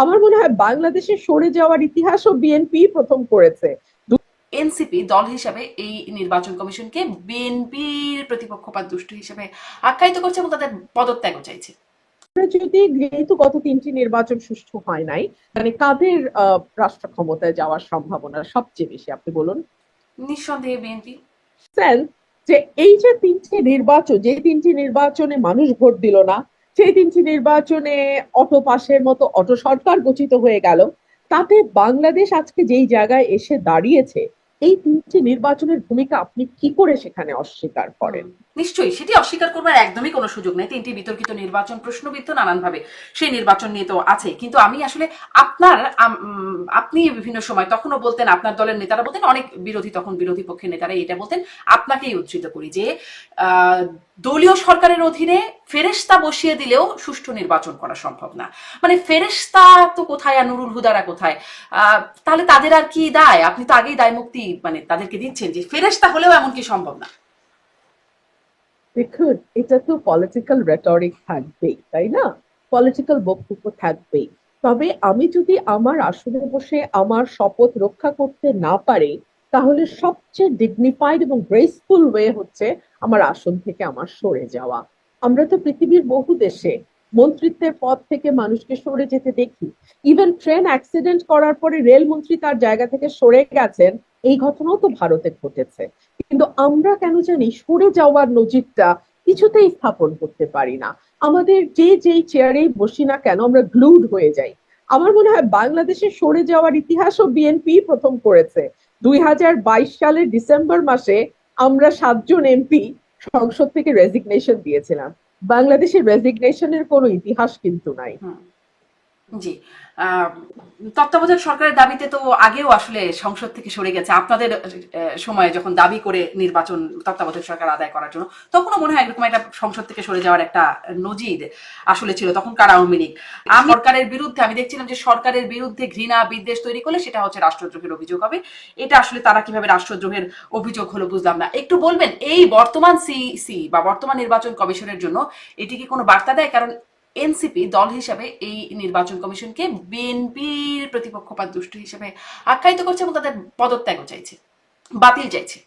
আমার মনে হয় বাংলাদেশে সরে যাওয়ার ইতিহাসও বিএনপি প্রথম করেছে। এনসিপি দল হিসাবে এই নির্বাচন কমিশনকে বিএনপির প্রতিপক্ষপাত দুষ্ট হিসেবে আখ্যায়িত করছে এবং তাদের পদত্যাগও চাইছে। আমরা যদি, যেহেতু গত তিনটি নির্বাচন সুষ্ঠু হয় নাই, মানে কাদের রাষ্ট্র ক্ষমতায় যাওয়ার সম্ভাবনা সবচেয়ে বেশি আপনি বলুন? নিঃসন্দেহে বিএনপি। সেন্স যে এই যে তিনটি নির্বাচন, যে তিনটি নির্বাচনে মানুষ ভোট দিল না, সেই তিনটি নির্বাচনে অটো পাসের মতো অটো সরকার গঠিত হয়ে গেল, তাতে বাংলাদেশ আজকে যেই জায়গায় এসে দাঁড়িয়েছে, এই তিনটি নির্বাচনের ভূমিকা আপনি কি করে সেখানে অস্বীকার করেন? নিশ্চয়ই সেটি অস্বীকার করবার একদমই কোনো সুযোগ নেই। তিনটি বিতর্কিত নির্বাচন, প্রশ্নবিদ্ধ নানানভাবে, সেই নির্বাচন নিয়ে তো আছে। কিন্তু আমি আসলে আপনি বিভিন্ন সময় তখনও বলতেন, আপনার দলের নেতারা বলতেন, অনেক বিরোধী, তখন বিরোধী পক্ষের নেতারা এটা বলতেন, আপনাকেই উদ্ধৃত করি, যে দলীয় সরকারের অধীনে ফেরেশতা বসিয়ে দিলেও সুষ্ঠু নির্বাচন করা সম্ভব না। মানে ফেরেশতা তো কোথায় আর নুরুল হুদারা কোথায়? তাহলে তাদের আর কি দায়? আপনি তো আগেই দায় মুক্তি মানে তাদেরকে দিচ্ছেন যে ফেরেশতা হলেও এমন কি সম্ভব না। দেখুন, এটা তো পলিটিক্যাল রেটরিক থাকবেই, তাই না? পলিটিক্যাল বক্তব্য থাকবেই। তবে আমি যদি আমার আসনে বসে আমার শপথ রক্ষা করতে না পারি, তাহলে সবচেয়ে ডিগনিফাইড এবং গ্রেসফুল ওয়ে হচ্ছে আমার আসন থেকে আমার সরে যাওয়া। আমরা তো পৃথিবীর বহু দেশে মন্ত্রিত্বের পদ থেকে মানুষকে সরে যেতে দেখি। ইভেন ট্রেন অ্যাক্সিডেন্ট করার পরে রেলমন্ত্রী তার জায়গা থেকে সরে গেছেন, এই ঘটনাও তো ভারতে ঘটেছে। কিন্তু আমরা কেন জানি সরে যাওয়ার নজিরটা কিছুতেই স্থাপন করতে পারি না। আমাদের যে যেই চেয়ারেই বসি না কেন, আমরা গ্লুড হয়ে যাই। আমার মনে হয় বাংলাদেশে সরে যাওয়ার ইতিহাসও বিএনপি প্রথম করেছে। 2022 সালের ডিসেম্বর মাসে আমরা 7 জন এমপি সংসদ থেকে রেজিগনেশন দিয়েছিলাম। বাংলাদেশের রেজিগনেশনের কোনো ইতিহাস কিন্তু নাই। হুম। জি। আহ, তত্ত্বাবধায়ক সরকারের দাবিতে তো আগেও আসলে সংসদ থেকে সরে গেছে আপনাদের সময়ে, যখন দাবি করে নির্বাচন তত্ত্বাবধায়ক সরকার আদায় করার জন্য, তখনও মনে হয় এরকম একটা সংসদ থেকে সরে যাওয়ার একটা নজির আসলে ছিল। তখন কার আওয়ামী লীগ। আমি সরকারের বিরুদ্ধে, আমি দেখছিলাম যে সরকারের বিরুদ্ধে ঘৃণা বিদ্বেষ তৈরি করলে সেটা হচ্ছে রাষ্ট্রদ্রোহের অভিযোগ হবে। এটা আসলে তারা কিভাবে রাষ্ট্রদ্রোহের অভিযোগ হলো বুঝলাম না। একটু বলবেন এই বর্তমান সিইসি বা বর্তমান নির্বাচন কমিশনের জন্য এটি কি কোনো বার্তা দেয়? কারণ এনসিপি দল হিসাবে এই নির্বাচন কমিশনকে বিএনপির প্রতিপক্ষপাত দুষ্ট হিসেবে আখ্যায়িত করছে এবং তাদের পদত্যাগও চাইছে, বাতিল চাইছে।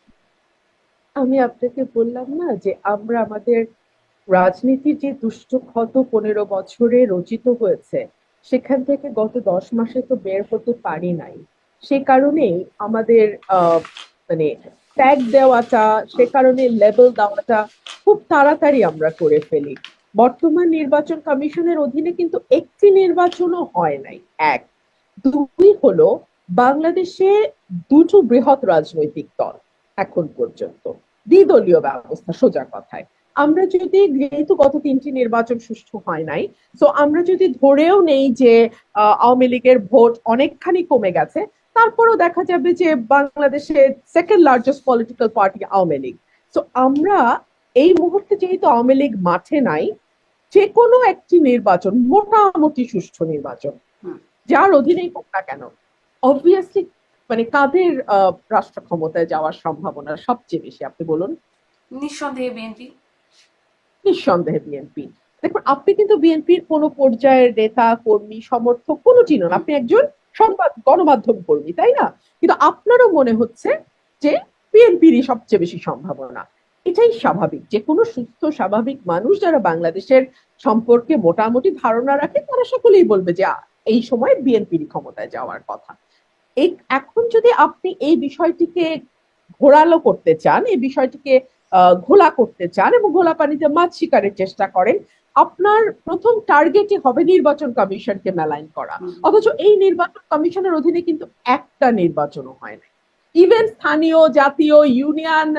আমি আপনাকে বললাম না যে আমরা আমাদের রাজনীতির যে দুষ্ট ক্ষত 15 বছরে রচিত হয়েছে, সেখান থেকে গত 10 মাসে তো বের হতে পারি নাই। সে কারণেই আমাদের মানে ট্যাগ দেওয়াটা, সে কারণে লেবেল দেওয়াটা খুব তাড়াতাড়ি আমরা করে ফেলি। বর্তমান নির্বাচন কমিশনের অধীনে কিন্তু একটি নির্বাচনও হয় নাই। এক, দুই হলো বাংলাদেশে দুটো বৃহৎ রাজনৈতিক দল এখন পর্যন্ত, দ্বিদলীয় ব্যবস্থা সোজা কথায়। আমরা যদি, যেহেতু গত তিনটি নির্বাচন সুষ্ঠু হয় নাই, তো আমরা যদি ধরেও নেই যে আওয়ামী লীগের ভোট অনেকখানি কমে গেছে, তারপরও দেখা যাবে যে বাংলাদেশে second largest political party Awami League. তো আমরা এই মুহূর্তে যেহেতু আওয়ামী লীগ মাঠে নাই, যে কোনো একটি নির্বাচন, মোটামুটি সুষ্ঠু নির্বাচন যার অধীনেই হোক না কেন, অবভিয়াসলি মানে কাদের রাষ্ট্র ক্ষমতায় যাওয়ার সম্ভাবনা সবচেয়ে বেশি আপনি বলুন? নিঃসন্দেহে বিএনপি। নিঃসন্দেহে বিএনপি। দেখুন, আপনি কিন্তু বিএনপির কোনো পর্যায়ের নেতা কর্মী সমর্থক কোনো চিনুন, আপনি একজন সংবাদ গণমাধ্যম কর্মী, তাই না? কিন্তু আপনারও মনে হচ্ছে যে বিএনপিরই সবচেয়ে বেশি সম্ভাবনা। এটাই স্বাভাবিক। যে কোনো সুস্থ স্বাভাবিক মানুষ যারা বাংলাদেশের সম্পর্কে মোটামুটি ধারণা রাখে, তারা সকলেই বলবে যে এই সময় বিএনপির ক্ষমতায় যাওয়ার কথা। এই এখন যদি আপনি এই বিষয়টিকে ঘোরালো করতে চান, এই বিষয়টিকে ঘোলা করতে চান এবং ঘোলা পানিতে মাছ শিকারের চেষ্টা করেন, আপনার প্রথম টার্গেটই হবে নির্বাচন কমিশনকে মেলাইন করা। অথচ এই নির্বাচন কমিশনের অধীনে কিন্তু একটা নির্বাচনও হয় না। ইভেন স্থানীয়, জাতীয়, ইউনিয়ন,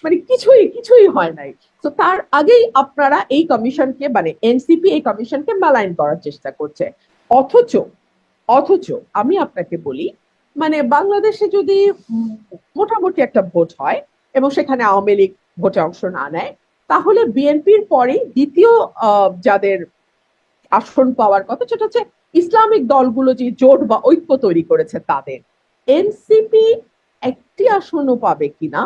মানে কিছুই কিছুই হয় নাই। তো তার আগেই আপনারা এই কমিশনকে, মানে এনসিপি এই কমিশনকে মেলাইন করার চেষ্টা করছে। অথচ অথচ আমি আপনাকে বলি, মানে বাংলাদেশে যদি মোটামুটি একটা ভোট হয় এবং সেখানে আওয়ামী লীগ ভোটে অংশ না নেয়, তাহলে বিএনপির পরে দ্বিতীয় যাদের আসন পাওয়ার কথা, সেটা হচ্ছে ইসলামিক দলগুলো যে জোট বা ঐক্য তৈরি করেছে তাদের। এনসিপি একটি আসনও পাবে কিনা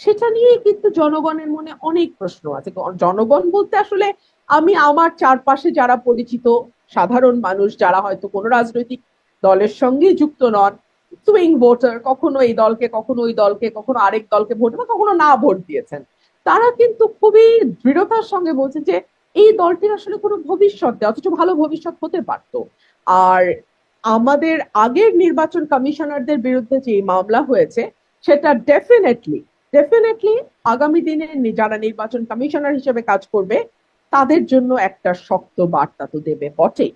সেটা নিয়ে কিন্তু জনগণের মনে অনেক প্রশ্ন আছে। জনগণ বলতে আসলে আমি আমার চারপাশে যারা পরিচিত সাধারণ মানুষ যারা হয়তো কোনো রাজনৈতিক দলের সঙ্গে যুক্ত নন, সুইং ভোটার, কখনো এই দলকে কখনো ওই দলকে কখনো আরেক দলকে ভোট বা কখনো না ভোট দিয়েছেন, তারা কিন্তু খুবই দৃঢ়তার সঙ্গে বলছেন যে এই দলটির আসলে কোনো ভবিষ্যৎ নেই, অথচ ভালো ভবিষ্যৎ হতে পারতো। আর আমাদের আগের নির্বাচন কমিশনারদের বিরুদ্ধে যে মামলা হয়েছে, সেটা ডেফিনেটলি ডেফিনেটলি আগামী দিনে যারা নির্বাচন কমিশনার হিসেবে কাজ করবে তাদের জন্য একটা শক্ত বার্তা তো দেবে বটেই।